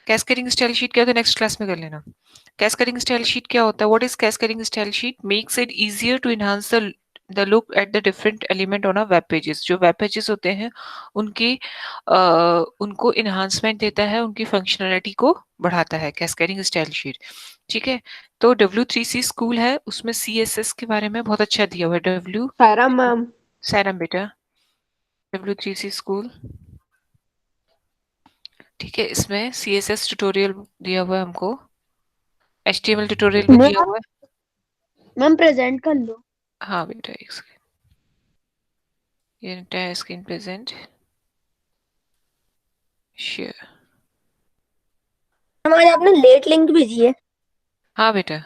Cascading style sheet क्या होता है नेक्स्ट क्लास में कर लेना। कैस्केडिंग स्टाइल शीट क्या होता है? What is cascading style sheet? Makes it easier to enhance the look at the different element on a web pages. जो वेब पेजेस होते हैं उनकी उनको इन्हांसमेंट देता है, उनकी फंक्शनैलिटी को बढ़ाता है कैस्केडिंग स्टाइल शीट। ठीक है, तो W3C स्कूल है, उसमें CSS के बारे में बहुत अच्छा दिया हुआ है। सायरम मैम। सैरम बेटा, W3C स्कूल, ठीक है, इसमें CSS ट्यूटोरियल दिया हुआ है हमको, HTML ट्यूटोरियल भी दिया मैम हुआ है। मैम प्रेजेंट कर लो। हाँ बेटा, एक सेकेंड, ये एंटायर स्क्रीन प्रेजेंट शेयर। हमारे आपने लेट लिंक भेजी है। हाँ बेटा,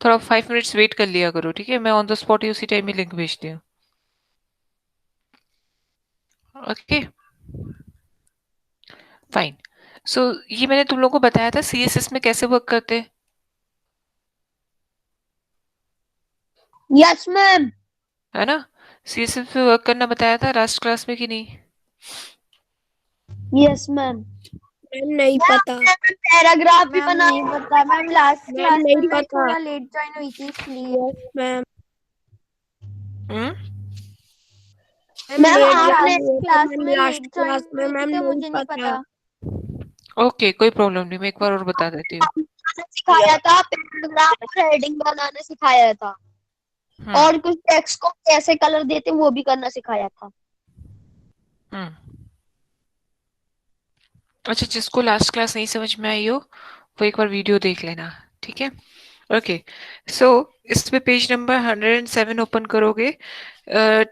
थोड़ा 5 मिनट्स वेट कर लिया करो, ठीक है, मैं ऑन द स्पॉट ही उसी टाइम ही लिंक भेजती हूँ। Okay fine. सो ये मैंने तुम लोगों को बताया था CSS में कैसे वर्क करते हैं, यस मैम। है ना? CSS में वर्क करना बताया था लास्ट क्लास में कि नहीं? Yes ma'am. मैम नहीं पता। पैराग्राफ भी बना नहीं पता मैम, लास्ट क्लास में मैं थोड़ा लेट ज्वाइन हुई थी इसलिए। मैम हम्म, मैम आपने क्लास में लेट ज्वाइन हुई थी तो मुझे नहीं पता। ओके कोई प्रॉब्लम नहीं, मैं एक बार और बता देती हूँ। सिखाया था, पैराग्राफ और हेडिंग बनाना सिखाया था, हम्म और कुछ टेक्स्ट को कैसे कलर देते वो भी करना सिखाया था। हम्म अच्छा, जिसको लास्ट क्लास नहीं समझ में आई हो वो एक बार वीडियो देख लेना, ठीक है। ओके, सो इस पे पेज नंबर 107 ओपन करोगे।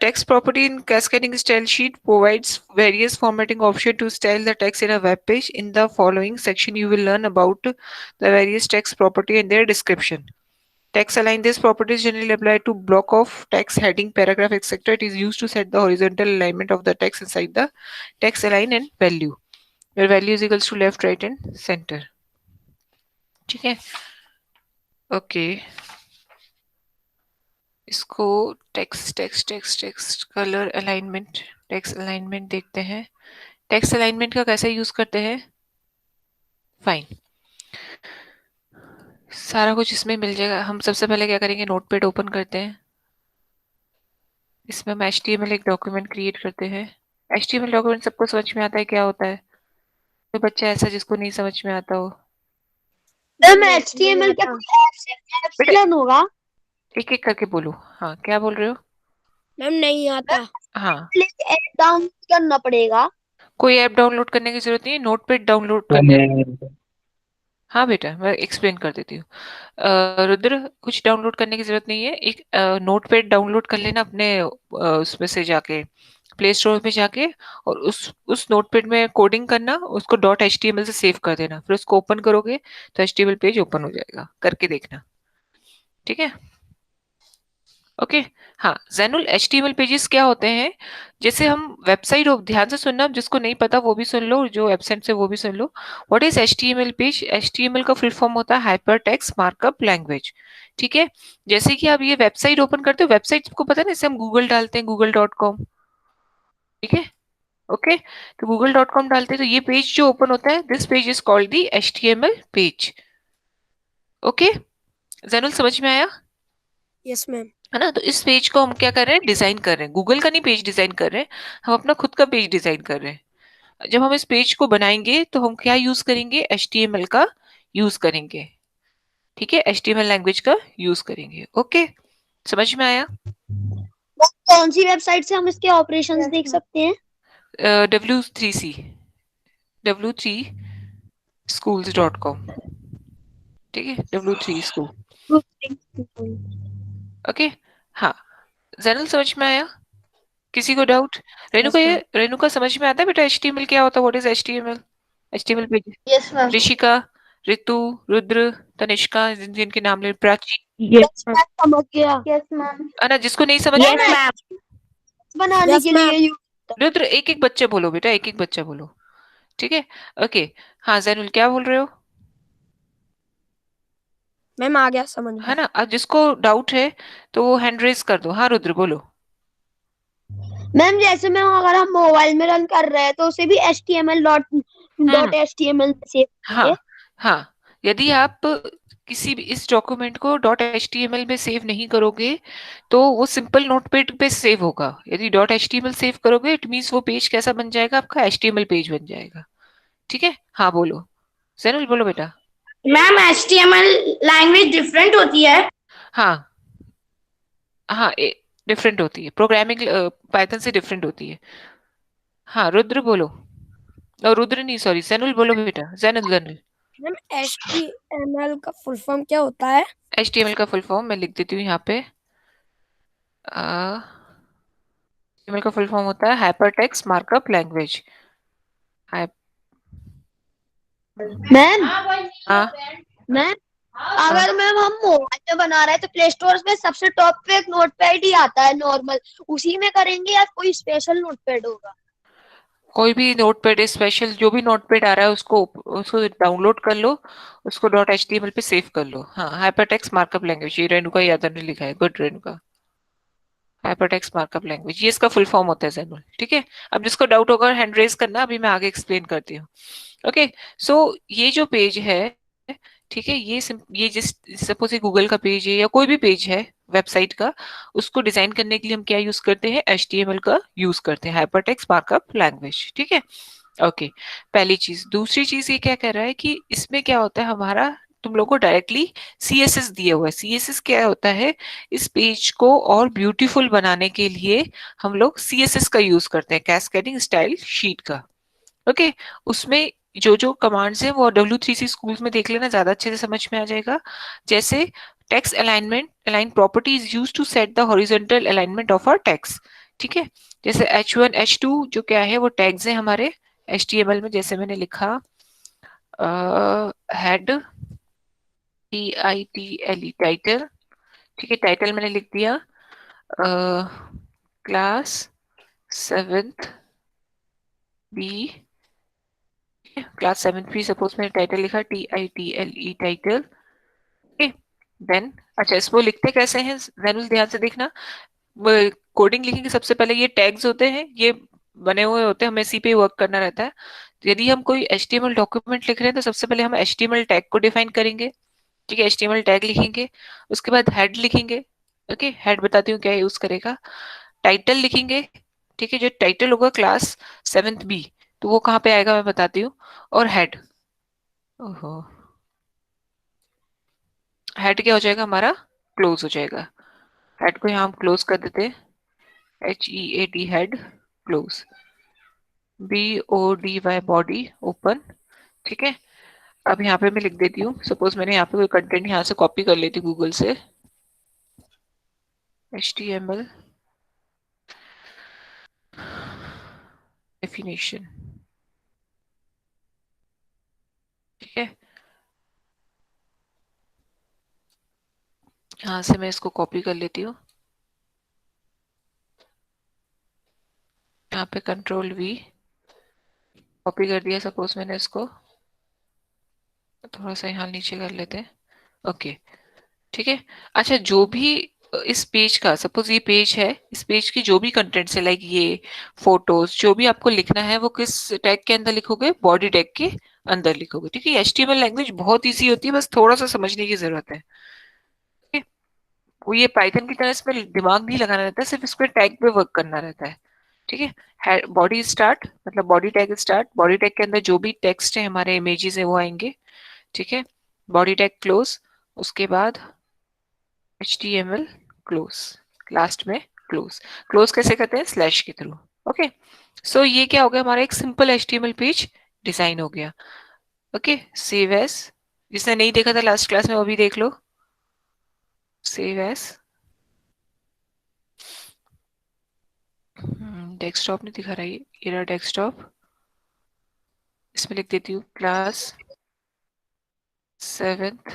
Text property in cascading style sheet provides various formatting option to style the text in a web page. In the following section you will learn about the various text property and their description. Text align these properties generally apply to block of text, heading, paragraph, etc. It is used to set the horizontal alignment of the text inside the text align and value, where value is equals to left, right and center. ठीक है, okay, इसको text text text text colour alignment, text alignment देखते हैं। Text alignment का कैसे use करते हैं? Fine, सारा कुछ इसमें मिल जाएगा। हम सबसे पहले क्या करेंगे, नोटपैड ओपन करते हैं, इसमें हम HTML एक डॉक्यूमेंट क्रिएट करते हैं। HTML डॉक्यूमेंट सबको समझ में आता है क्या होता है? कोई बच्चा ऐसा जिसको नहीं समझ में आता हो? मैम HTML क्या कोई ऐप से बेटा लर्न होगा? एक एक करके बोलो, हाँ क्या बोल रहे हो? मैम नहीं आता। हाँ, ऐप डाउनलोड करना पड़ेगा। कोई ऐप डाउनलोड करने की जरूरत नहीं है, नोटपैड डाउनलोड करने। हाँ बेटा, मैं एक्सप्लेन कर देती हूँ। रुद्र, कुछ डाउनलोड करने की जरूरत नहीं है, एक नोटपैड डाउनलोड कर लेना अपने उसमें से जाके, प्ले स्टोर में जाके, और उस नोटपैड में कोडिंग करना, उसको .html से सेव कर देना, फिर उसको ओपन करोगे तो HTML पेज ओपन हो जाएगा, करके देखना, ठीक है। ओके, हाँ जैनुल, HTML पेजेस क्या होते हैं? जैसे हम वेबसाइट, ध्यान से सुनना, जिसको नहीं पता वो भी सुन लो, जो एब्सेंट से वो भी सुन लो। What is HTML page? HTML का फुल फॉर्म होता है हाइपर टेक्स्ट मार्कअप लैंग्वेज, ठीक है। जैसे कि आप ये वेबसाइट ओपन करते हो, वेबसाइट को पता है ना, जैसे हम गूगल डालते हैं google.com, ठीक है, ओके, तो google.com डालते हैं तो ये पेज जो ओपन होता है, this page is called the HTML page. Okay, Zainul समझ में आया? Yes ma'am. है ना, तो इस पेज को हम क्या कर रहे हैं, डिजाइन कर रहे हैं, गूगल का नहीं पेज डिजाइन कर रहे हैं, हम अपना खुद का पेज डिजाइन कर रहे हैं। जब हम इस पेज को बनाएंगे तो हम क्या यूज करेंगे, HTML का यूज करेंगे, ठीक है, HTML लैंग्वेज का यूज करेंगे। ओके, समझ में आया? कौन सी वेबसाइट से हम इसके ऑपरेशंस देख सकते हैं? W3C, W3schools.com, ठीक है, W3 स्कूल। ओके, हाँ, जैनल समझ में आया? किसी को डाउट? रेणुका, ये रेणुका समझ में आता है बेटा HTML क्या होता है? What is HTML? HTML page. Yes ma'am. Rishika, Ritu, Rudra, Tanishka, जिनके नाम ले, प्राची, यस मैम समझ गया। Yes ma'am. अना, जिसको नहीं समझ यस में, मैम बनाने के लिए यूज होता है। रुद्र एक एक बच्चे बोलो बेटा, एक एक बच्चा बोलो, ठीक है। ओके, हाँ जैनुल क्या बोल रहे हो? मैम आ गया समझ में। है ना, अब जिसको डाउट है तो वो हैंड रेज कर दो। हाँ रुद्र बोलो। मैम जैसे मैम अगर हम मोबाइल में रन कर रहे हैं तो उसे भी HTML .html सेव करेंगे। हाँ हाँ, यदि आप किसी भी इस डॉक्यूमेंट को .html में सेव नहीं करोगे तो वो सिंपल नोटपैड पे सेव होगा। यदि .html सेव करोगे इट मीन्स वो पेज कैसा बन जाएगा, आपका HTML पेज बन जाएगा। ठीक है, हाँ बोलो जैनुल, बोलो बेटा। मैम HTML लैंग्वेज डिफरेंट होती है। हाँ हाँ, डिफरेंट होती है, प्रोग्रामिंग पाइथन से डिफरेंट होती है। हाँ रुद्र बोलो, रुद्र नहीं सॉरी, जैनुल बोलो बेटा, जैनुल जैनुल। मैम HTML का फुल फॉर्म क्या होता है? HTML का फुल फॉर्म मैं लिख देती हूँ यहाँ पे। HTML का फुल फॉर्म होता है hyper text markup language. Ma'am हाँ मैम हाँ, अगर मैम हम मोबाइल में बना रहे हैं तो प्ले स्टोर में सबसे टॉप पे एक नोटपैड ही आता है नॉर्मल, उसी में करेंगे या कोई स्पेशल नोटपैड होगा? कोई भी नोटपैड स्पेशल, जो भी नोटपैड आ रहा है उसको उसको डाउनलोड कर लो, उसको .html पे सेव कर लो। हाँ, हाइपरटेक्स्ट मार्कअप लैंग्वेज, ये रेणुका यादव ने लिखा है, good Renuka. Hypertext markup language ये इसका फुल फॉर्म होता है जैनुल। ठीक है, अब जिसको डाउट होगा हैंड रेज करना, अभी मैं आगे एक्सप्लेन करती हूँ। ओके, सो ये जो पेज है, ठीक है, ये जिस सपोज ये गूगल का पेज है या कोई भी पेज है वेबसाइट का, उसको डिजाइन करने के लिए हम क्या यूज करते हैं, HTML का यूज करते हैं, हाइपरटेक्स्ट मार्कअप लैंग्वेज। ठीक है, ओके, पहली चीज। दूसरी चीज ये क्या कर रहा है कि इसमें क्या होता है हमारा, तुम लोग को डायरेक्टली CSS दिया हुआ है। CSS क्या होता है, इस पेज को और ब्यूटीफुल बनाने के लिए हम लोग CSS का यूज करते हैं, कैस्केडिंग स्टाइल शीट का। ओके, उसमें जो जो कमांड्स हैं वो W3C स्कूल्स में देख लेना, ज्यादा अच्छे से समझ में आ जाएगा। जैसे text alignment, align property is use to set the horizontal alignment of our text. ठीक है, जैसे H1 H2 जो क्या है वो टैग्स हैं हमारे HTML में, जैसे मैंने लिखा हेड, TITLE टाइटल। ठीक है, टाइटल मैंने लिख दिया class 7th B, class 7th B, suppose मैंने टाइटल लिखा TITLE टाइटल। देन अच्छा, इसको लिखते कैसे हैं जैनुल, ध्यान से देखना। कोडिंग लिखेंगे सबसे पहले, ये टैग्स होते हैं, ये बने हुए होते हैं, हमें इसी पे वर्क करना रहता है। यदि हम कोई HTML डॉक्यूमेंट लिख रहे हैं तो सबसे पहले हम HTML टैग को डिफाइन करेंगे। ठीक है, HTML टैग लिखेंगे, उसके बाद हेड लिखेंगे। ओके, हेड बताती हूँ क्या यूज करेगा। टाइटल लिखेंगे, ठीक है, जो टाइटल होगा क्लास 7th बी, तो वो कहाँ पे आएगा मैं बताती हूँ। और हेड, ओहो, हेड क्या हो जाएगा हमारा, क्लोज हो जाएगा। हेड को यहाँ हम क्लोज कर देते हैं, HEAD head, close. BODY body, open. ठीक है, अब यहाँ पे मैं लिख देती हूँ, सपोज मैंने यहाँ पे कोई कंटेंट यहाँ से कॉपी कर लेती गूगल से, HTML डेफिनेशन। ठीक है, यहाँ से मैं इसको कॉपी कर लेती हूँ, यहाँ पे Ctrl V, कॉपी कर दिया सपोज मैंने इसको, थोड़ा सा यहाँ नीचे कर लेते हैं। ओके, ठीक है। अच्छा, जो भी इस पेज का, सपोज ये पेज है, इस पेज की जो भी कंटेंट्स है, लाइक ये फोटोज, जो भी आपको लिखना है वो किस टैग के अंदर लिखोगे, बॉडी टैग के अंदर लिखोगे। ठीक है, HTML लैंग्वेज बहुत इजी होती है, बस थोड़ा सा समझने की जरूरत है। ठीक है? वो ये पाइथन की तरह इसमें दिमाग नहीं लगाना रहता है, सिर्फ इसको टैग पे वर्क करना रहता है। ठीक है, बॉडी स्टार्ट मतलब body tag start, body tag के अंदर जो भी टेक्स्ट है हमारे इमेजेस है वो आएंगे। ठीक है, बॉडी टैग क्लोज, उसके बाद HTML क्लोज, लास्ट में क्लोज। क्लोज कैसे करते हैं, स्लैश के थ्रू। ओके, सो ये क्या हो गया, हमारा एक सिंपल HTML पेज डिजाइन हो गया। ओके, सेव एज, जिसने नहीं देखा था लास्ट क्लास में वो भी देख लो। सेव एज, डेस्कटॉप नहीं दिखा रहा, ये रहा डेस्कटॉप। इसमें लिख देती हूँ क्लास 7th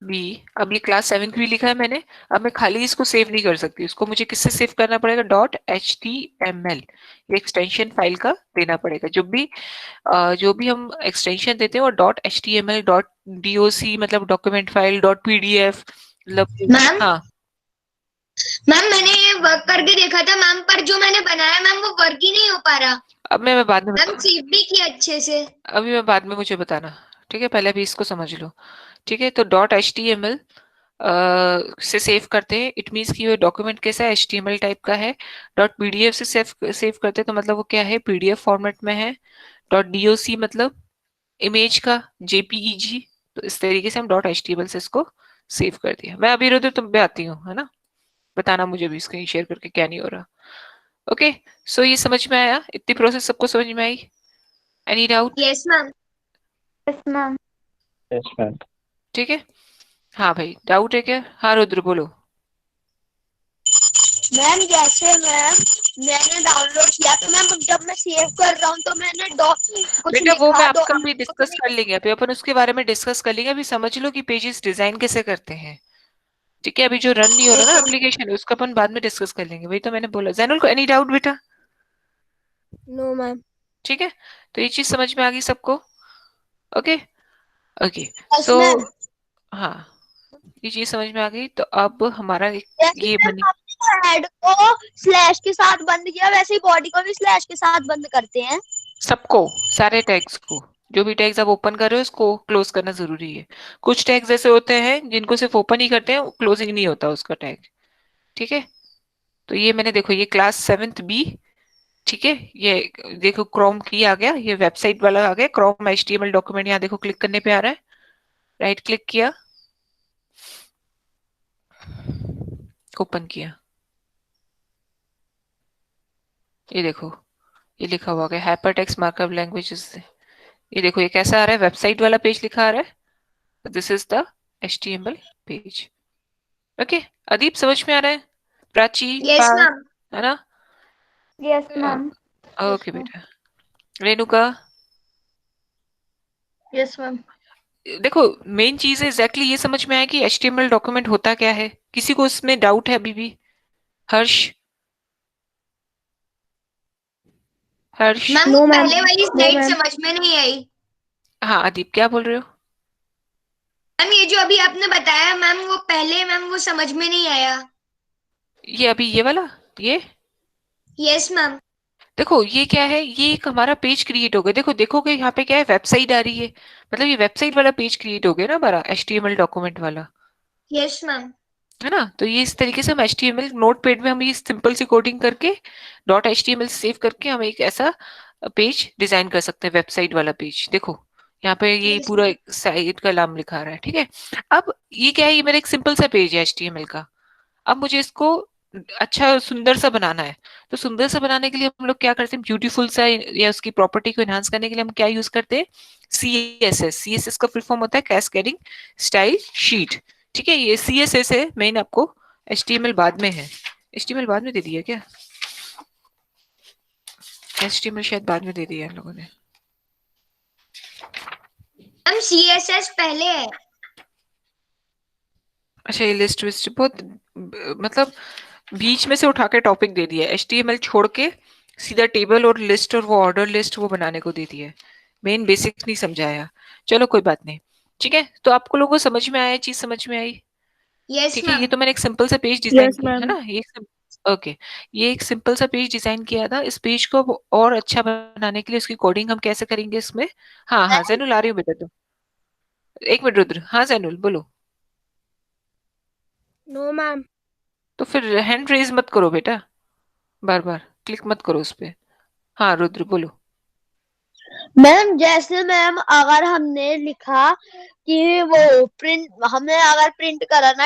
बी। अब ये क्लास 7th बी लिखा है मैंने, अब मैं खाली इसको सेव नहीं कर सकती, उसको मुझे किससे सेव करना पड़ेगा, .html, ये एक्सटेंशन फाइल का देना पड़ेगा। जो भी हम एक्सटेंशन देते हैं वो .html, .doc मतलब डॉक्यूमेंट फाइल, .pdf मतलब। मैम हाँ मैम मैंने ये वर्क करके देखा था मैम, पर जो मैंने बनाया मैम वो वर्क ही नहीं हो पा रहा। अब मैं बाद में मैम सेव भी किया अच्छे से। अभी मैं बाद में मुझे बताना, ठीक है, पहले अभी इसको समझ लो। ठीक है, तो dot H T M L से सेव करते हैं, इट मीन्स कि ये डॉक्यूमेंट कैसा है, H T M L type का है। डॉट पीडीएफ से सेव सेव करते हैं तो मतलब वो क्या है, पीडीएफ फॉर्मेट में है। डॉट डीओसी मतलब इमेज का, जेपीईजी। तो इस तरीके से हम dot H T M L से इसको सेव कर दिया। मैं अभी रुद्र तुम पे आती हूँ, है ना, बताना मुझे भी स्क्रीन शेयर करके क्या नहीं हो रहा। ओके, सो ये समझ में आया, इतनी प्रोसेस सबको समझ में आई? Any doubt? Yes ma'am. Yes ma'am. Yes ma'am. ठीक है, हाँ भाई, डाउट है क्या? हाँ रुद्र बोलो। मैम जैसे मैम मैंने डाउनलोड किया तो मैम जब मैं सेव कर रहा हूँ तो मैंने कुछ बेटा वो मैं लिखा तो आपका भी डिस्कस कर लेंगे, अभी अपन उसके बारे में डिस्कस कर लेंगे। अभी समझ लो कि पेजेस डिजाइन कैसे करते हैं। ठीक है, अभी जो रन नहीं हो रहा ना ओके। एप्लीकेशन, उसका अपन बाद में डिस्कस कर लेंगे। वही तो मैंने बोला। जैनुल को एनी डाउट बेटा? No ma'am. ठीक है, तो ये चीज समझ में आ गई सबको? Okay. Okay, yes so ma'am. हाँ, ये चीज समझ में आ गई। तो अब हमारा जैसे ये मैम बनी आपने हेड को स्लैश के साथ बंद किया वैसे ही बॉडी को भी स्लैश के साथ बंद करते हैं। सबको, सारे टैग्स को, जो भी टैग्स आप ओपन कर रहे हो उसको क्लोज करना जरूरी है। कुछ टैग्स ऐसे होते हैं जिनको सिर्फ ओपन ही करते हैं, क्लोजिंग नहीं होता उसका टैग। ठीक है, तो ये मैंने देखो, ये क्लास 7th बी। ठीक है, ये देखो क्रोम की आ गया, ये वेबसाइट वाला आ गया, क्रोम एचटीएमएल डॉक्यूमेंट। यहाँ देखो क्लिक करने पे आ रहा है, राइट क्लिक किया, ओपन किया, ये देखो, ये लिखा हुआ है हाइपरटेक्स्ट मार्कअप लैंग्वेजेस। ये देखो ये कैसा आ रहा है, वेबसाइट वाला पेज लिखा आ रहा है। This is the HTML page. Okay, Adeep समझ में आ रहा है? Prachi, yes Pal, ma'am. है ना? Yes ma'am. Yes okay ma'am. बेटा। Renuka, yes ma'am. देखो मेन चीज है एग्जैक्टली ये समझ में आया कि एचटीएमएल डॉक्यूमेंट होता क्या है। किसी को इसमें डाउट है अभी भी? हर्ष, हर्ष। मैम वो पहले वाली स्लाइड समझ में नहीं आई। हाँ अदीप क्या बोल रहे हो? मैम ये जो अभी आपने बताया मैम वो पहले मैम वो समझ में नहीं आया। ये अभी ये वाला, ये यस मैम। देखो ये क्या है, ये एक हमारा पेज क्रिएट हो गया। देखो देखोगे यहाँ पे क्या है, वेबसाइट आ रही है, मतलब ये वेबसाइट वाला पेज क्रिएट हो गया ना हमारा, एचटीएमएल डॉक्यूमेंट वाला, यस मैम। है ना। तो ये इस तरीके से हम एचटीएमएल नोट पैड में हम ये सिंपल सी कोडिंग करके डॉट एचटीएमएल सेव करके हम एक ऐसा पेज डिजाइन कर सकते हैं, वेबसाइट वाला पेज। देखो यहाँ पे ये यस पूरा साइट का नाम लिखा रहा है, ठीक है। अब ये क्या है, ये मेरा एक सिंपल सा पेज है एचटीएमएल का। अब मुझे इसको अच्छा सुंदर सा बनाना है। तो सुंदर सा बनाने के लिए हम लोग क्या करते हैं, ब्यूटीफुल सा या उसकी प्रॉपर्टी को एनहांस करने के लिए हम क्या यूज करते हैं, सीएसएस। सीएसएस का फुल फॉर्म होता है कैस्केडिंग स्टाइल शीट। ठीक है, ये सीएसएस है मेन, आपको एचटीएमएल बाद में है। एचटीएमएल बाद में दे दिया क्या? एचटीएमएल शायद बाद में दे दिया इन लोगों ने। मैम सीएसएस पहले है। अच्छा, ये लिस्ट विस्ट बहुत मतलब बीच में से उठा के टॉपिक दे दिया है, एचटीएमएल छोड़ के सीधा टेबल और लिस्ट और वो ऑर्डर लिस्ट वो बनाने को दे दिया है। मेन बेसिक्स नहीं समझाया। चलो कोई बात नहीं, ठीक है। तो आपको लोगों को समझ में आया, चीज समझ में आई? यस ठीक है, ये मैम। तो मैंने एक सिंपल सा पेज डिजाइन यस किया है मैम। ना, ये ओके, ये एक सिंपल सा पेज डिजाइन किया था। इस पेज को अब और अच्छा बनाने के लिए उसकी कोडिंग हम कैसे करेंगे इसमें? हाँ हाँ जैनुल आ रही हूँ बेटा, तुम एक मिनट रुद्र। हाँ जैनुल बोलो। No ma'am. तो फिर हैंड रेज मत करो बेटा, बार बार क्लिक मत करो उस पे। हाँ रुद्र बोलो। मैम जैसे मैम अगर हमने लिखा कि वो प्रिंट हमने अगर प्रिंट करा ना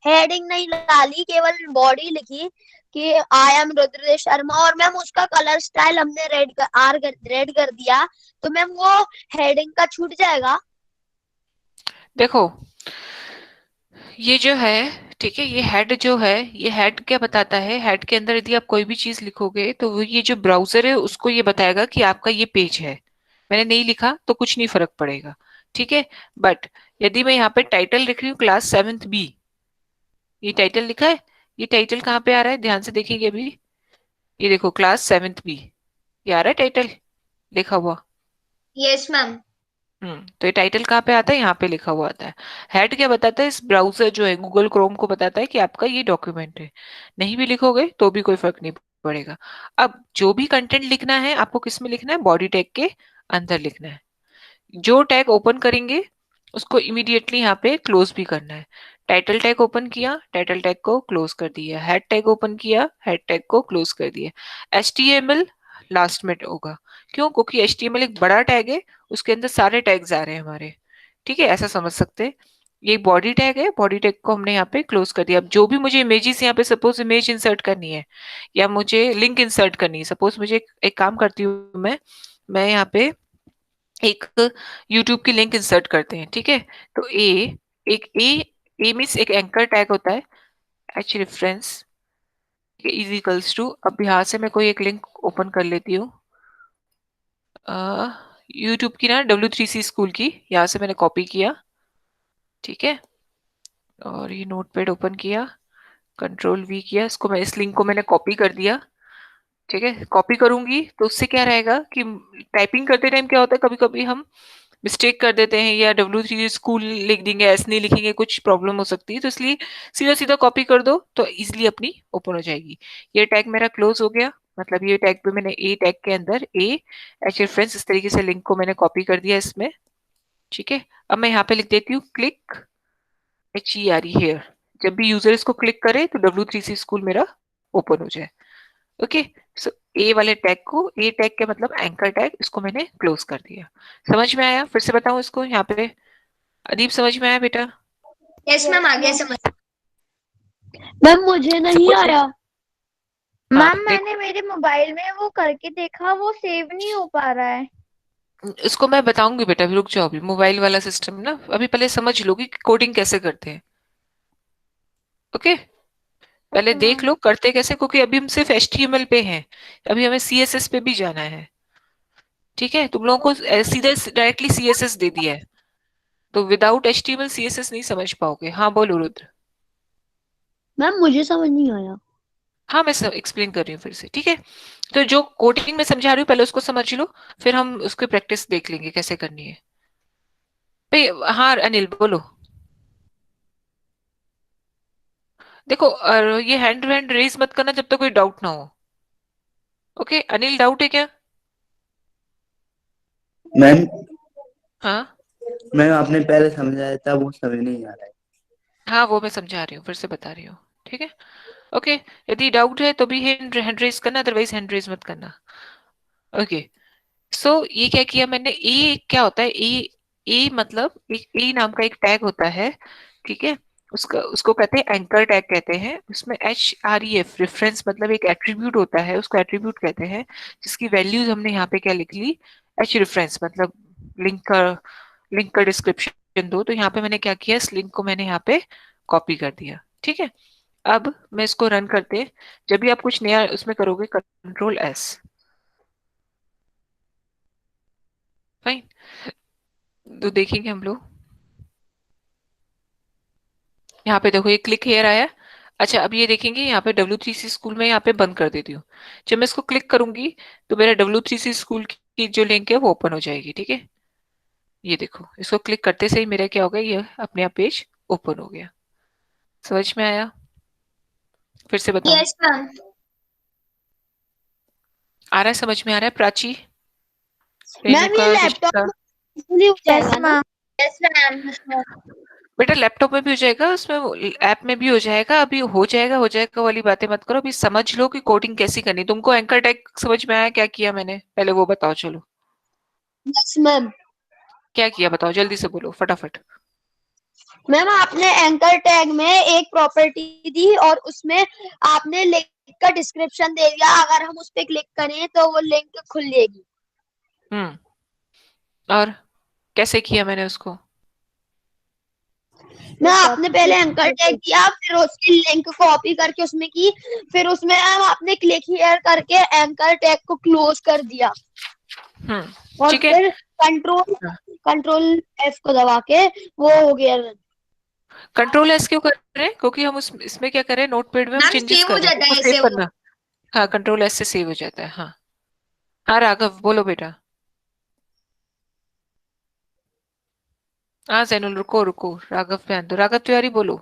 हेडिंग नहीं डाली केवल बॉडी लिखी कि आई एम रुद्र शर्मा और मैम उसका कलर स्टाइल हमने रेड कर दिया तो मैम वो हेडिंग का छूट जाएगा। देखो ये जो है, ठीक है, ये हेड जो है, ये हेड क्या बताता है, हेड के अंदर यदि आप कोई भी चीज लिखोगे तो वो ये जो ब्राउजर है उसको ये बताएगा कि आपका ये पेज है। मैंने नहीं लिखा तो कुछ नहीं फर्क पड़ेगा, ठीक है। बट यदि मैं यहाँ पे टाइटल लिख रही हूँ क्लास 7th बी, ये टाइटल लिखा है, ये टाइटल कहाँ पे आ रहा है, ध्यान से देखेंगे अभी। ये देखो क्लास 7th बी, ये आ रहा है टाइटल लिखा हुआ। Yes ma'am. तो ये टाइटल कहाँ पे आता है, यहाँ पे लिखा हुआ आता है। हेड क्या बताता है, इस ब्राउजर जो है गूगल क्रोम को बताता है कि आपका ये डॉक्यूमेंट है। नहीं भी लिखोगे तो भी कोई फर्क नहीं पड़ेगा। अब जो भी कंटेंट लिखना है आपको किस में लिखना है, बॉडी टैग के अंदर लिखना है। जो टैग ओपन करेंगे उसको इमीडिएटली यहाँ पे क्लोज भी करना है। टाइटल टैग ओपन किया, टाइटल टैग को क्लोज कर दिया, हेड टैग ओपन किया, हेड टैग को क्लोज कर दिया। HTML लास्ट में होगा, क्यों? क्योंकि HTML एक बड़ा टैग है, उसके अंदर सारे टैग्स आ रहे हैं हमारे, ठीक है, ऐसा समझ सकते हैं। ये बॉडी टैग है, बॉडी टैग को हमने यहाँ पे क्लोज कर दिया। अब जो भी मुझे इमेजेस यहाँ पे सपोज इमेज इंसर्ट करनी है या मुझे लिंक इंसर्ट करनी है, सपोज मुझे एक काम करती हूँ मैं यहाँ पे एक यूट्यूब की लिंक इंसर्ट करते हैं, ठीक है। तो ए मीन्स एक एंकर टैग होता है, H reference is equals to, अब यहाँ से मैं कोई एक लिंक ओपन कर लेती हूँ यूट्यूब की ना, W3C स्कूल की, यहाँ से मैंने कॉपी किया, ठीक है, और ये नोटपैड ओपन किया, कंट्रोल V किया, इसको मैं इस लिंक को मैंने कॉपी कर दिया, ठीक है। कॉपी करूंगी तो उससे क्या रहेगा कि टाइपिंग करते टाइम क्या होता है, कभी कभी हम मिस्टेक कर देते हैं या W3 स्कूल लिख देंगे, ऐसे नहीं लिखेंगे, कुछ प्रॉब्लम हो सकती है, तो इसलिए सीधा सीधा कॉपी कर दो तो इजिली अपनी ओपन हो जाएगी। ये टैग मेरा क्लोज हो गया, मतलब ये टैग पे मैंने ए टैग के अंदर ए एच रेफरेंस इस तरीके से लिंक को मैंने कॉपी कर दिया इसमें, ठीक है। अब मैं यहाँ पे लिख देती हूँ क्लिक HERE हेयर, जब भी यूजर इसको क्लिक करे तो W3C स्कूल मेरा ओपन हो जाए। ओके, सो ए वाले टैग को, ए टैग के मतलब एंकर टैग, इसको मैंने क्लोज कर दिया। समझ में आया? फिर से बताऊं इसको यहाँ पे, अदीप समझ में आया बेटा? यस मैम, आगे समझ। मैम मुझे नहीं सपोज आया। हाँ मैम देखो, मैंने मेरे मोबाइल में वो करके देखा, वो सेव नहीं हो पा रहा है। इसको मैं बताऊंगी बेटा, अभी रुक जाओ, अभी मोबाइल वाला सिस्टम ना, अभी पहले समझ लो कि कोडिंग कैसे करते हैं। ओके, पहले ओके देख मैम। लो करते कैसे, क्योंकि अभी हम सिर्फ HTML पे हैं, अभी हमें CSS पे भी जाना है, ठीक है। तुम लोगों को सीधे डायरेक्टली CSS दे दिया है, तो विदाउट HTML CSS नहीं समझ पाओगे। हाँ बोलो रुद्र। मैम मुझे समझ नहीं आया। हाँ मैं एक्सप्लेन कर रही हूँ फिर से, ठीक है। तो जो कोडिंग में समझा रही हूँ पहले उसको समझ लो, फिर हम उसकी प्रैक्टिस देख लेंगे कैसे करनी है। हाँ अनिल बोलो। देखो और ये हैंड हैंड रेज मत करना जब तक कोई डाउट ना हो। ओके अनिल, डाउट है क्या? मैम हाँ मैम आपने पहले समझाया था वो समझ नहीं आ रहा है। हाँ वो मैं समझा रही हूँ, फिर से बता रही हूँ, ठीक है। ओके, यदि डाउट है तो भी हैंड हैंड रेज करना, अदरवाइज हैंड रेज मत करना। ओके, सो ये क्या किया मैंने, ए क्या होता है, ए मतलब एक ए नाम का एक टैग होता है, ठीक है। उसका उसको कहते हैं एंकर टैग कहते हैं, उसमें HREF रेफरेंस मतलब एक एट्रीब्यूट होता है, उसको एट्रीब्यूट कहते हैं, जिसकी वैल्यूज हमने यहाँ पे क्या लिख ली, H रेफरेंस मतलब लिंक का डिस्क्रिप्शन दो, तो यहाँ पे मैंने क्या किया, इस लिंक को मैंने यहाँ पे कॉपी कर दिया, ठीक है। अब मैं इसको रन करते, जब भी आप कुछ नया उसमें करोगे Ctrl+S, फाइन, तो देखेंगे हम लोग, यहाँ पे देखो ये क्लिक हेयर आया। अच्छा अब ये देखेंगे यहाँ पे W3C स्कूल में यहाँ पे बंद कर देती हूँ, जब मैं इसको क्लिक करूंगी तो मेरा W3C स्कूल की जो लिंक है वो ओपन हो जाएगी, ठीक है। ये देखो इसको क्लिक करते से ही मेरा क्या हो गया, ये अपने आप पेज ओपन हो गया। समझ में आया? फिर से बताऊं? Yes ma'am. आ रहा है, समझ में आ रहा है प्राची, मैम ये रेणुका, लैपटॉप जशिका? में इजीली हो यस जाएगा ना? मैम। Yes ma'am. बेटा लैपटॉप में भी हो जाएगा, उसमें ऐप में भी हो जाएगा, अभी हो जाएगा वाली बातें मत करो, अभी समझ लो कि कोडिंग कैसी करनी। तुमको एंकर टैग समझ में आया क्या किया मैंने, पहले वो बताओ चलो। Yes ma'am. क्या किया बताओ, जल्दी से बोलो फटाफट। मैम आपने एंकर टैग में एक प्रॉपर्टी दी और उसमें आपने लिंक का डिस्क्रिप्शन दे दिया, अगर हम उस पर क्लिक करें तो वो लिंक खुल जाएगी। और कैसे किया मैंने उसको? मैं आपने पहले एंकर टैग दिया, फिर उसकी लिंक कॉपी करके उसमें की, फिर उसमें मैम आपने क्लिक हियर करके एंकर टैग को क्लोज कर दिया और ठीक है। फिर कंट्रोल हाँ। कंट्रोल F को दबा के वो हो गया रन। Ctrl+S क्यों कर रहे हैं? क्योंकि हम उस इसमें क्या कर रहे हैं, नोटपैड में हम मैम चेंजेस सेव कर हो रहे हैं, जाता उसको है सेव ऐसे वो। करना। हाँ Ctrl+S से सेव हो जाता है, हाँ। हाँ राघव बोलो बेटा। हाँ जैनुल रुको रुको, राघव पे आने दो, राघव तिवारी बोलो।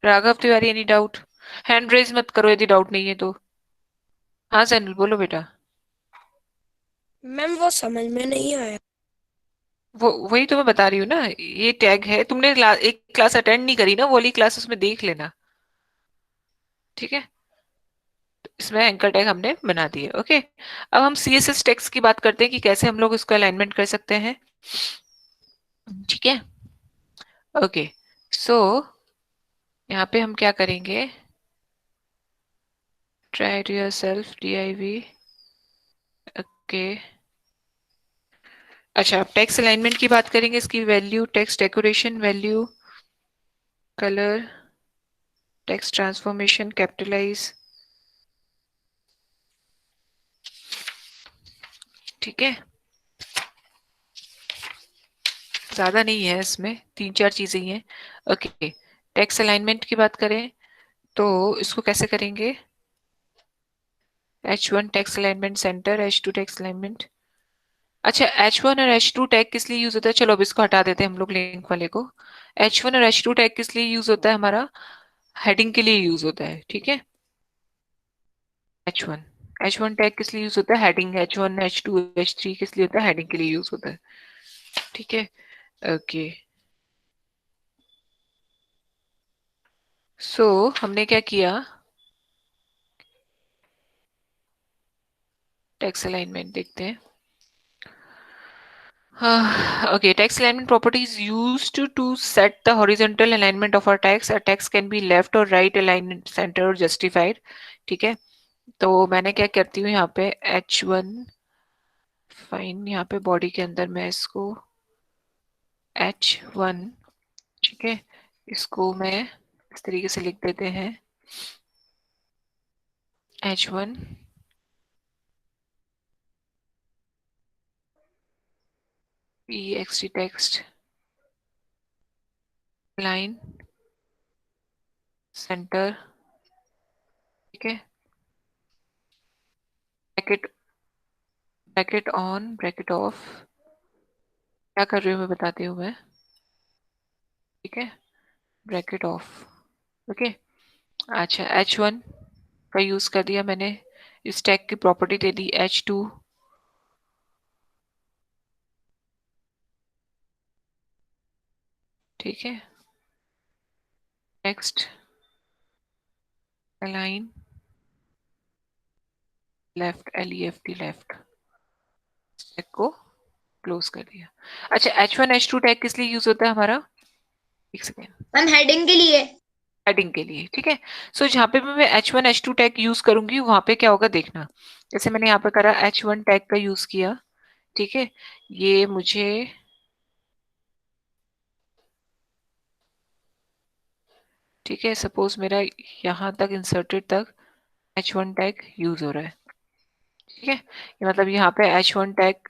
Raghav Tiwari any doubt? Hand raise मत करो यदि डाउट नहीं है तो। हाँ जैनुल बोलो बेटा। मैम वो समझ में नहीं आया। वो वही तो मैं बता रही हूँ ना, ये टैग है, तुमने एक क्लास अटेंड नहीं करी ना, वो वाली क्लास उसमें देख लेना। ठीक है, इसमें एंकर टैग हमने बना दिए। ओके, अब हम सीएसएस टैग्स की बात करते हैं कि कैसे हम लोग इसको अलाइनमेंट कर सकते हैं। ठीक है, ओके, सो यहाँ पे हम क्या करेंगे, try to yourself DIV। Okay, अच्छा, अब टेक्स्ट अलाइनमेंट की बात करेंगे, इसकी value, text decoration value, colour, text transformation, capitalise. ठीक है, ज्यादा नहीं है इसमें, 3-4 चीजें ही हैं। ओके, टेक्स्ट अलाइनमेंट की बात करें तो इसको कैसे करेंगे, H1 text alignment centre, H2 text alignment. अच्छा, H1 और H2 टैग किस लिए यूज होता है, चलो अब इसको हटा देते हैं हम लोग लिंक वाले को। H1 और H2 टैग किस लिए यूज होता है, हमारा हेडिंग के लिए यूज होता है। ठीक है, H1 H1 टैग किस लिए यूज होता है, हेडिंग। H1 H2 H3 किस लिए होता है, हेडिंग के लिए यूज होता है। ठीक है, ओके, सो हमने क्या किया, टेक्स्ट अलाइनमेंट देखते हैं। Okay, text alignment property is used to set the horizontal alignment of our text. A text can be left or right aligned, center or justified. ठीक है, तो मैंने क्या करती हूँ यहाँ पे H1 फाइन, यहाँ पे बॉडी के अंदर मैं इसको H1, ठीक है, इसको मैं इस तरीके से लिख देते हैं, H1 ext text line center। ठीक है, bracket, bracket on, bracket of, क्या कर रही हूँ मैं बताती हूँ मैं। ठीक है, ब्रैकेट ऑफ। ओके, अच्छा, H1 का यूज कर दिया मैंने, इस टैग की प्रॉपर्टी दे दी H2। ठीक है, next align left, LEFT left, tag को क्लोज कर दिया। अच्छा, H1 H2 टैग किस लिए यूज होता है हमारा, एक सेकेंड, मैम हेडिंग के लिए। हेडिंग के लिए। ठीक है, सो जहाँ पे भी मैं H1 H2 टैग यूज करूंगी वहां पे क्या होगा देखना, जैसे मैंने यहाँ पे करा H1 टैग का यूज किया। ठीक है, ये मुझे, ठीक है, सपोज मेरा यहाँ तक इंसर्टेड तक H1 टैग यूज हो रहा है। ठीक है, ये मतलब यहाँ पे H1 टैग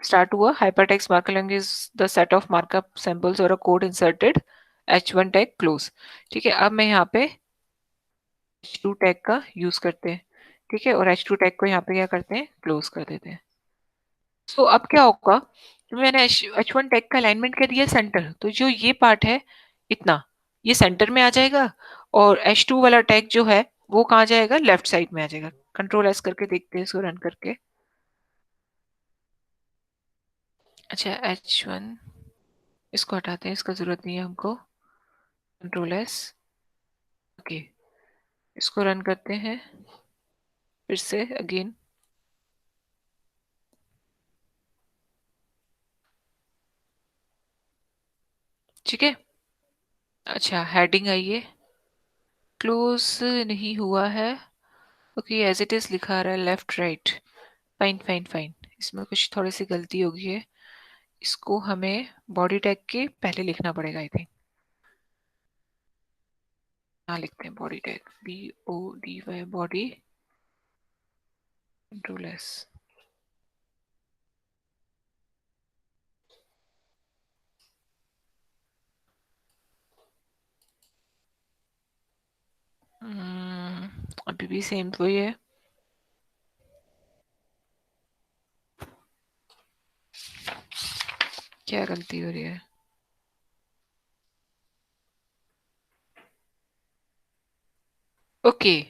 स्टार्ट हुआ, hypertext markup language is the set of markup symbols और a code inserted, H1 tag close. ठीक है, अब मैं यहाँ पे H2 टैग का यूज करते हैं। ठीक है, और H2 टैग को यहाँ पे क्या करते हैं, क्लोज कर देते हैं। तो अब क्या होगा, तो मैंने H1 टैग का अलाइनमेंट कर दिया सेंटर, तो जो ये पार्ट है इतना, ये सेंटर में आ जाएगा, और H2 वाला टैग जो है वो कहाँ जाएगा, लेफ्ट साइड में आ जाएगा। कंट्रोल S करके देखते हैं इसको रन करके। अच्छा, H1 इसको हटाते हैं, इसका जरूरत नहीं है हमको, कंट्रोल S। ओके, इसको रन करते हैं फिर से अगेन। ठीक है, अच्छा, हेडिंग आई है, क्लोज नहीं हुआ है। ओके, एज इट इज लिखा रहा है left right, fine fine fine, इसमें कुछ थोड़ी सी गलती होगी है, इसको हमें बॉडी टैग के पहले लिखना पड़ेगा आई थिंक। यहाँ लिखते हैं body tag, BODY body, control S। अभी भी सेम वही है, क्या गलती हो रही है, ओके,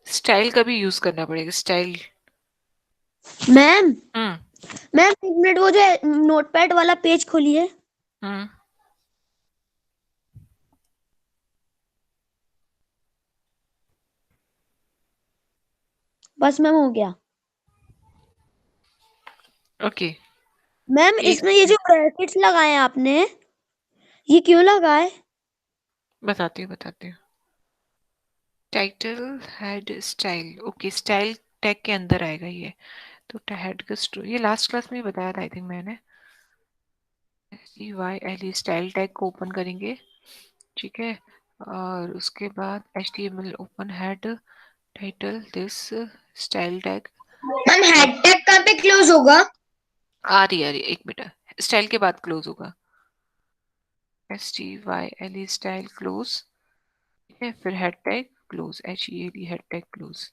स्टाइल का भी यूज करना पड़ेगा, स्टाइल। मैम हम्म मैम एक मिनट, वो जो नोटपैड वाला पेज खोलिए। हम्म बस मैम हो गया। ओके, मैम एक इसमें ये जो ब्रैकेट्स लगाए हैं आपने, ये क्यों लगाए? बताती हूँ। Title, head, style. Okay, style tag के अंदर आएगा ये। तो हेड का ये लास्ट क्लास में ही बताया था आई थिंक मैंने। STYLE स्टाइल टैग को ओपन करेंगे, ठीक है। और उसके बाद HTML open head title this style tag. Ma'am head tag कहाँ पे क्लोज होगा? आ रही एक मिनट, स्टाइल के बाद क्लोज होगा। STYLE स्टाइल क्लोज, ठीक है। फिर head tag close, HEAD head tag close.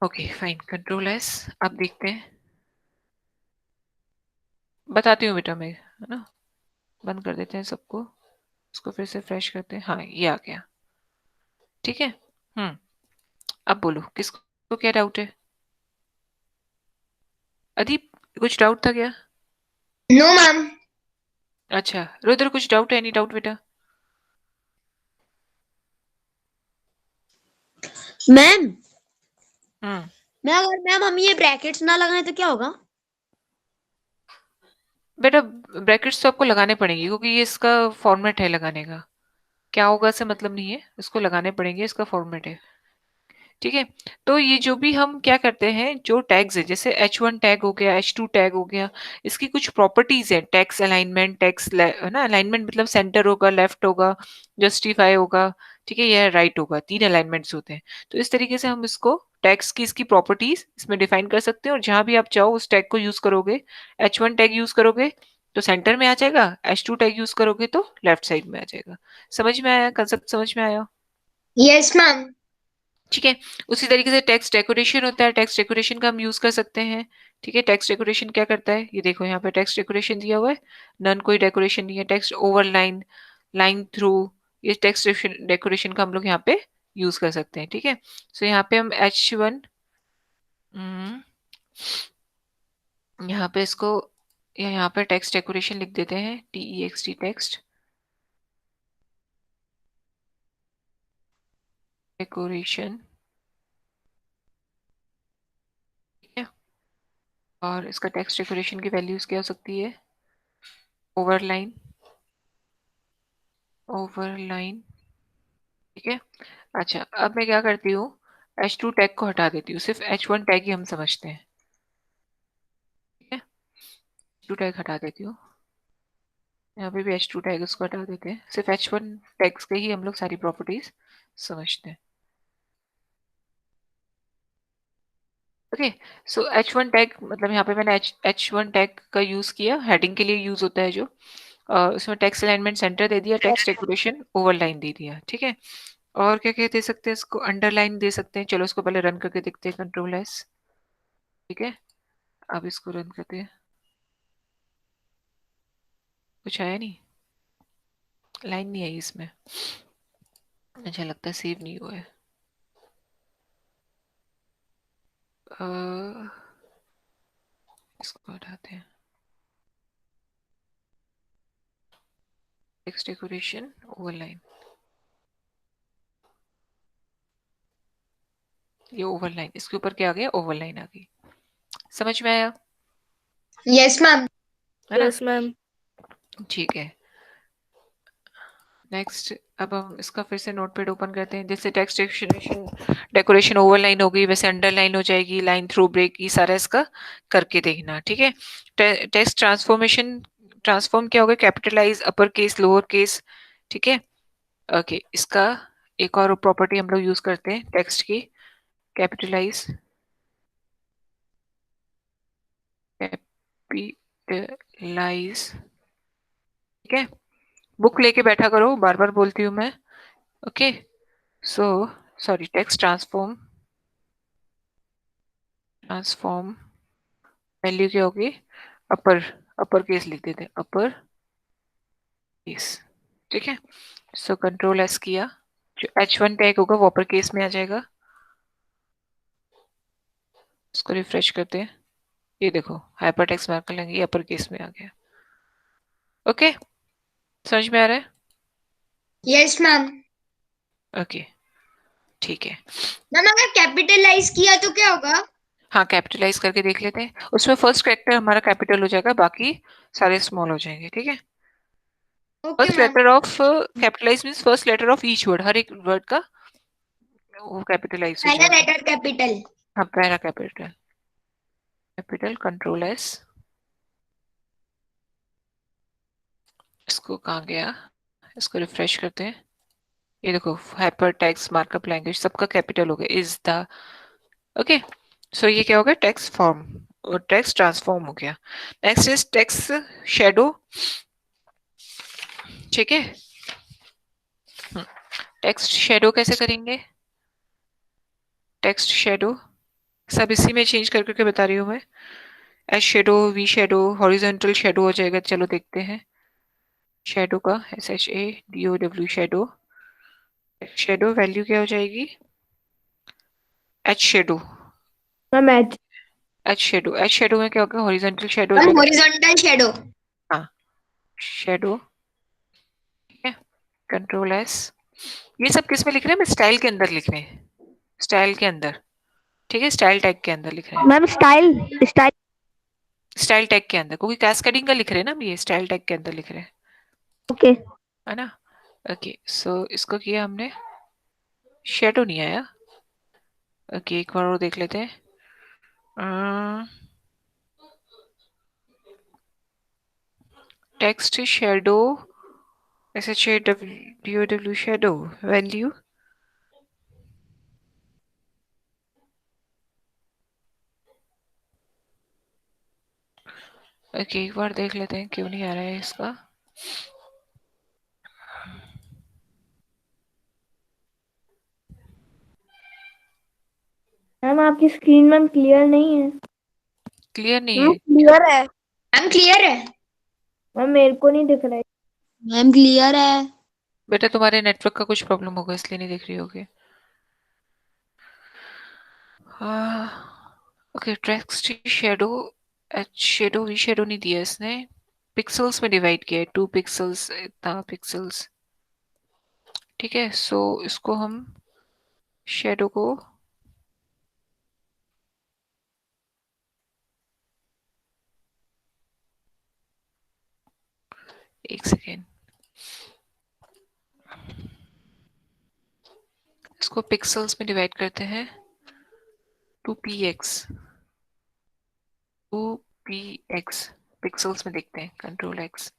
Okay fine, control S. अब देखते हैं, बताती हूँ बेटा मैं, है ना। बंद कर देते हैं सबको, उसको फिर से फ्रेश करते हैं। हाँ, ये आ गया, ठीक है। अब बोलो, किसको क्या डाउट है? अदीप, कुछ डाउट था क्या? No ma'am. अच्छा रुद्र, कुछ डाउट है? एनी डाउट बेटा? मैम हम्म मैं अगर मैम हम ये ब्रैकेट्स ना लगाए तो क्या होगा? बेटा, ब्रैकेट्स तो आपको लगाने पड़ेंगे क्योंकि ये इसका फॉर्मेट है लगाने का। क्या होगा से मतलब नहीं है, इसको लगाने पड़ेंगे, इसका फॉर्मेट है, ठीक है। तो ये जो भी हम क्या करते हैं, जो टैग्स है, जैसे H1 टैग हो गया, H2 टैग हो गया, इसकी कुछ प्रॉपर्टीज है। टैक्स अलाइनमेंट, टैक्स है ना, अलाइनमेंट मतलब सेंटर होगा, लेफ्ट होगा, जस्टिफाई होगा, ठीक है, या राइट होगा, 3 अलाइनमेंट्स होते हैं। तो इस तरीके से हम इसको टैग्स की इसकी प्रॉपर्टीज इसमें डिफाइन कर सकते हैं, और जहां भी आप चाहो उस टैग को यूज करोगे। H1 टैग यूज करोगे तो सेंटर में आ जाएगा, H2 टैग यूज करोगे तो लेफ्ट साइड में आ जाएगा। समझ में आया? कंसेप्ट समझ में आया? Yes ma'am. ठीक है। उसी तरीके से टेक्स्ट डेकोरेशन होता है, टेक्स्ट डेकोरेशन का हम यूज कर सकते हैं, ठीक है। टेक्स्ट डेकोरेशन क्या करता है, ये देखो यहाँ पे टेक्स्ट डेकोरेशन दिया हुआ है, नन कोई डेकोरेशन नहीं है। टेक्स्ट ओवरलाइन, लाइन थ्रू, ये टेक्स्ट डेकोरेशन का हम लोग यहाँ पे यूज कर सकते हैं, ठीक है। सो यहाँ पे हम H1, यहाँ पे इसको, या यहाँ पे टेक्स्ट डेकोरेशन लिख देते हैं, TEXT टेक्स्ट डेकोरेशन, ठीक है। और इसका टेक्स्ट डेकोरेशन की वैल्यूज क्या हो सकती है? ओवरलाइन, ओवरलाइन, ठीक है। अच्छा, अब मैं क्या करती हूँ, H2 टैग को हटा देती हूँ, सिर्फ H1 टैग ही हम समझते हैं, ठीक है। H2 टैग हटा देती हूँ, यहाँ पे भी H2 टैग उसको हटा देते हैं, सिर्फ H1 टैग्स के ही हम लोग सारी प्रॉपर्टीज समझते हैं, ओके। सो H1 टैग मतलब यहाँ पे मैंने H1 टैग का यूज किया, हेडिंग के लिए यूज होता है जो, उसमें टेक्स्ट अलाइनमेंट सेंटर दे दिया, टेक्स्ट डेकोरेशन ओवरलाइन दे दिया, ठीक है। और क्या क्या दे सकते हैं इसको, अंडरलाइन दे सकते हैं। चलो इसको पहले रन करके देखते हैं, कंट्रोल एस, ठीक है। अब इसको रन करते हैं, कुछ आया नहीं, लाइन नहीं आई इसमें, अच्छा लगता है सेव नहीं हुआ है। अ, इसको हटाते हैं, टेक्स्ट डेकोरेशन ओवरलाइन, ये ओवरलाइन, इसके ऊपर क्या आ गया, ओवरलाइन आ गई। समझ में आया? Yes ma'am. है ना? Yes ma'am. ठीक है। नेक्स्ट, अब हम इसका फिर से नोटपैड ओपन करते हैं। जैसे टेक्स्ट डेकोरेशन ओवरलाइन हो गई, वैसे अंडरलाइन हो जाएगी, लाइन थ्रू ब्रेक, ये सारा इसका करके देखना, ठीक है। टेक्स्ट ट्रांसफॉर्मेशन, ट्रांसफॉर्म क्या होगा, capitalise, upper case, lower case, ठीक है। ओके, इसका एक और प्रॉपर्टी हम लोग यूज करते हैं टेक्स्ट की, कैपिटलाइज, कैपिटलाइज, ठीक है। बुक लेके बैठा करो, बार बार बोलती हूँ मैं, okay. So sorry, text transform, transform value क्या होगी, अपर, अपर केस लिख देते हैं, अपर केस, ठीक है। सो कंट्रोल एस किया, जो H1 टैग होगा वो अपर केस में आ जाएगा। इसको रिफ्रेश करते हैं, ये देखो हाइपर टेक्स्ट मार्कर लेंगे, अपर केस में आ गया। ओके, समझ में आ रहा है? Yes ma'am. ओके ठीक है। मैम अगर कैपिटलाइज किया तो क्या होगा? हाँ, कैपिटलाइज करके देख लेते हैं। उसमें फर्स्ट कैरेक्टर हमारा कैपिटल हो जाएगा, बाकी सारे स्मॉल हो जाएंगे। ठीक है, okay first ma'am. Letter of capitalise means first letter of each word, हर एक वर्ड का वो कैपिटलाइज हो पहला जाएगा। Letter capital. हाँ, पहला कैपिटल, कैपिटल कंट्रोल एस। इसको कहाँ गया, इसको रिफ्रेश करते हैं, ये देखो हाइपर टेक्स्ट मार्कअप लैंग्वेज सबका कैपिटल हो गया, इज द। ओके, सो ये क्या हो गया, टेक्स्ट फॉर्म और टेक्स्ट ट्रांसफॉर्म हो गया। Next is text shadow. ठीक है, टेक्स्ट शेडो कैसे करेंगे? टेक्स्ट शेडो सब इसी में चेंज कर करके बता रही हूँ मैं। S shadow, V shadow, horizontal shadow हो जाएगा। चलो देखते हैं शेडो का, SHADOW शेडो। शेडो वैल्यू क्या हो जाएगी, H shadow. Ma'am H. H shadow, H shadow में क्या होगा, हॉरिजॉन्टल शेडो हो मैम जाएगा। Horizontal shadow. हाँ, शेडो। ठीक है, कंट्रोल एस। ये सब किस में लिख रहे हैं, मैं स्टाइल के अंदर लिख रहे हैं, स्टाइल के अंदर। ठीक है, स्टाइल टैग के अंदर लिख रहे हैं, ma'am style style. Style tag के अंदर, क्योंकि कैस्केडिंग का लिख रहे हैं ना हम, ये स्टाइल टैग के अंदर लिख रहे हैं, ओके। है ना। ओके, सो इसको किया हमने, शेडो नहीं आया। ओके, एक बार और देख लेते हैं। Text shadow, SHADOW shadow value. Okay, एक बार देख लेते हैं क्यों नहीं आ रहा है इसका। मैम आपकी स्क्रीन मैम क्लियर नहीं है। क्लियर नहीं मैम है? क्लियर है। मैम क्लियर है। मैम मेरे को नहीं दिख रहा है। मैम क्लियर है। बेटा तुम्हारे नेटवर्क का कुछ प्रॉब्लम होगा इसलिए नहीं दिख रही होगी। Okay, text shadow, H shadow, V shadow नहीं दिया इसने, पिक्सल्स में डिवाइड किया है, 2 पिक्सल्स, इतना पिक्सल्स। ठीक है, सो इसको हम शेडो को एक सेकेंड, इसको पिक्सल्स में डिवाइड करते हैं, 2px, 2px पिक्सल्स में देखते हैं, कंट्रोल एक्स।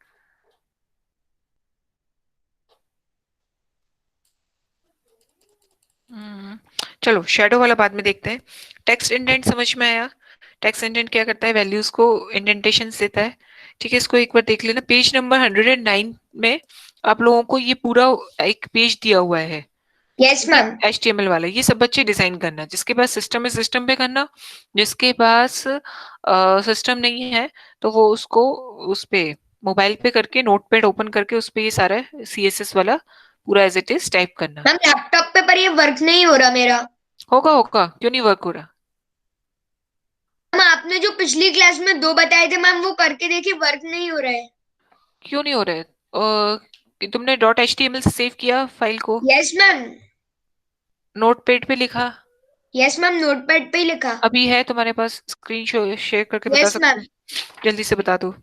चलो शेडो वाला बाद में देखते हैं। टेक्स्ट इंडेंट समझ में आया? टेक्स्ट इंडेंट क्या करता है, वैल्यूज को इंडेंटेशन देता है। ठीक है, इसको एक बार देख लेना, पेज नंबर 109 में आप लोगों को ये पूरा एक पेज दिया हुआ है। Yes ma'am. HTML वाला, ये सब बच्चे डिजाइन करना, जिसके पास सिस्टम है सिस्टम पे करना, जिसके पास सिस्टम नहीं है तो वो उसको उस पे मोबाइल पे करके नोटपैड ओपन करके उस पे ये सारा CSS वाला पूरा एज इट इज टाइप करना। मैम लैपटॉप पे पर ये वर्क नहीं हो रहा मेरा। होगा होगा, क्यों नहीं वर्क हो रहा? मैम आपने जो पिछली क्लास में 2 बताए थे मैम वो करके देखिए वर्क नहीं हो रहा है। क्यों नहीं हो रहा है? तुमने .html से सेव किया फाइल को, यस मैम। नोटपैड पे लिखा, यस मैम नोटपैड पे ही लिखा। अभी है तुम्हारे पास, स्क्रीन शेयर करके बता यस सकते मैम। हो? जल्दी से बता दो।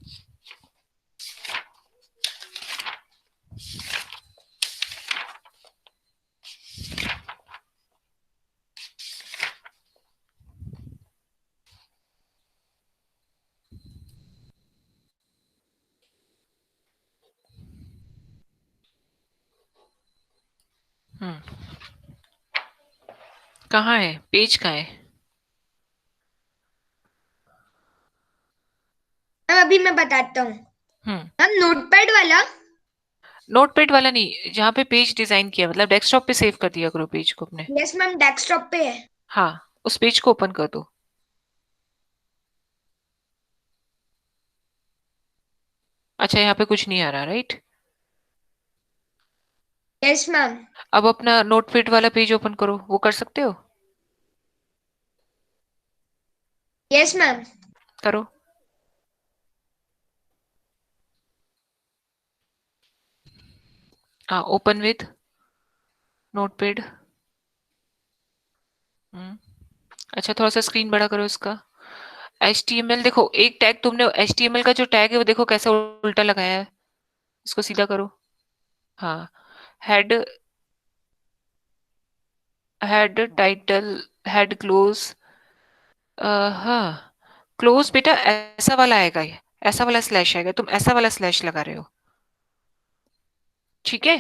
हम्म, कहाँ है पेज, कहाँ है? मैम अभी मैं बताता हूँ। हम्म, मैम नोटपैड वाला। नोटपैड वाला नहीं, जहाँ पे पेज डिजाइन किया, मतलब डेस्कटॉप पे सेव कर दिया करो पेज को अपने। यस मैम डेस्कटॉप पे है। हाँ, उस पेज को ओपन कर दो। अच्छा, यहाँ पे कुछ नहीं आ रहा, राइट? Yes ma'am. अब अपना नोटपैड वाला पेज ओपन करो, वो कर सकते हो? Yes ma'am. करो। हाँ, ओपन विथ नोटपैड। अच्छा, थोड़ा सा स्क्रीन बड़ा करो इसका। HTML देखो, एक टैग तुमने HTML का जो टैग है वो देखो कैसा उल्टा लगाया है, इसको सीधा करो। हाँ, head, head title, head close. हाँ, क्लोज बेटा ऐसा वाला आएगा, ये ऐसा वाला स्लैश आएगा, तुम ऐसा वाला स्लैश लगा रहे हो, ठीक है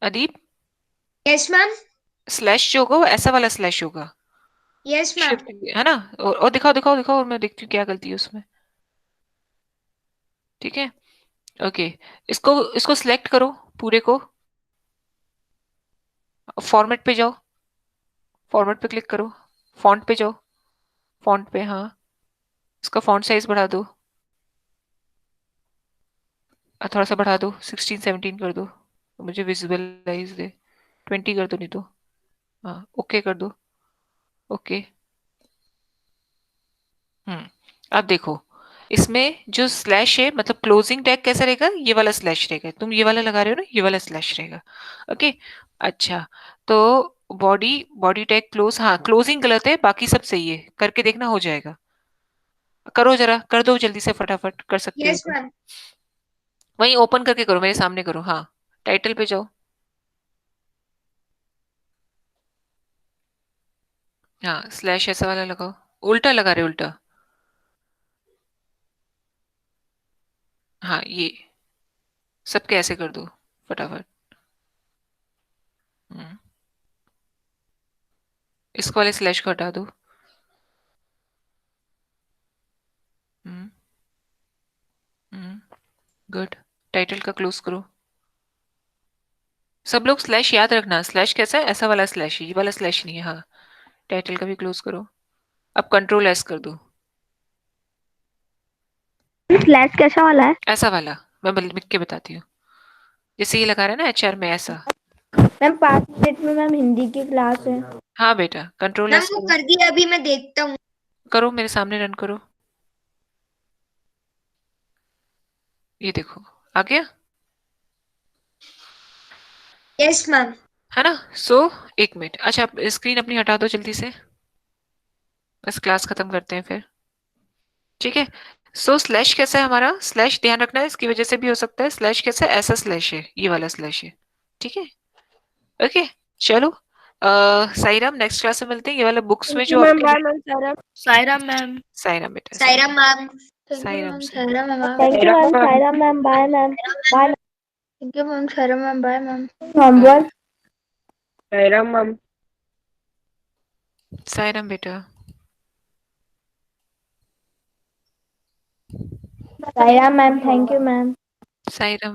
अदीप? Yes ma'am. स्लैश जो होगा वो ऐसा वाला स्लैश होगा, यस मैम। शिफ्ट, है ना? और दिखाओ दिखाओ दिखाओ, और मैं देखती हूँ क्या गलती है उसमें। ठीक है, ओके। इसको इसको सिलेक्ट करो पूरे को, फॉर्मेट पे जाओ, फॉर्मेट पे क्लिक करो, फॉन्ट पे जाओ, फॉन्ट पे, हाँ, इसका फॉन्ट साइज बढ़ा दो, थोड़ा सा बढ़ा दो, 16-17 कर दो, तो मुझे विजुअलाइज दे। 20 कर दो नहीं तो, हाँ ओके कर दो, ओके। अब देखो, इसमें जो स्लैश है मतलब क्लोजिंग टैग कैसा रहेगा, ये वाला स्लैश रहेगा, तुम ये वाला लगा रहे हो ना, ये वाला स्लैश रहेगा। ओके, अच्छा, तो बॉडी, बॉडी टैग क्लोज, हाँ क्लोजिंग गलत है, बाकी सब सही है, करके देखना हो जाएगा। करो जरा, कर दो जल्दी से, फटाफट कर सकते हो यस तो। मैम। वहीं ओपन करके करो, मेरे सामने करो, हाँ, टाइटल पे जाओ, हाँ स्लैश ऐसा वाला लगाओ, उल्टा लगा रहे हो, उल्टा, हाँ ये सबके ऐसे कर दो फटाफट। हम्म, इसको वाले स्लैश को हटा दो। गुड, टाइटल का क्लोज करो। सब लोग स्लैश याद रखना, स्लैश कैसा है, ऐसा वाला स्लैश है, ये वाला स्लैश नहीं है, हाँ। टाइटल का भी क्लोज करो। अब कंट्रोल एस कर दो। स्लैश कैसा वाला है? ऐसा वाला, मैं लिख के बताती हूँ, जैसे ये लगा रहे हैं ना HR में, ऐसा। मैम 5 मिनट में मैम हिंदी की क्लास है। हाँ बेटा, कंट्रोल मैम एस वो करो, कर दिया, अभी मैं देखता हूँ। करो मेरे सामने रन करो, ये देखो आ गया, यस मैम। है ना? एक मिनट, अच्छा स्क्रीन अपनी हटा दो जल्दी से, बस क्लास खत्म करते हैं फिर, ठीक है? स्लैश कैसा है हमारा, स्लैश ध्यान रखना है, इसकी वजह से भी हो सकता है, स्लैश कैसा है, ऐसा स्लैश है, ये वाला स्लैश है, ठीक है? ओके, चलो, साईराम नेक्स्ट क्लास में मिलते हैं, ये वाला बुक्स में जो मैम आपके, bye ma'am Saira. Saira ma'am. Sairam बेटा, Saira ma'am. Thank you Sairam ma'am से, Saira ma'am. Thank you ma'am Saira ma'am, bye ma'am. Bye. Thank you ma'am Saira ma'am, bye ma'am. हम बाय बोल। सायरा मैम। साईराम बेटा, Saira ma'am, thank you ma'am. Sairam.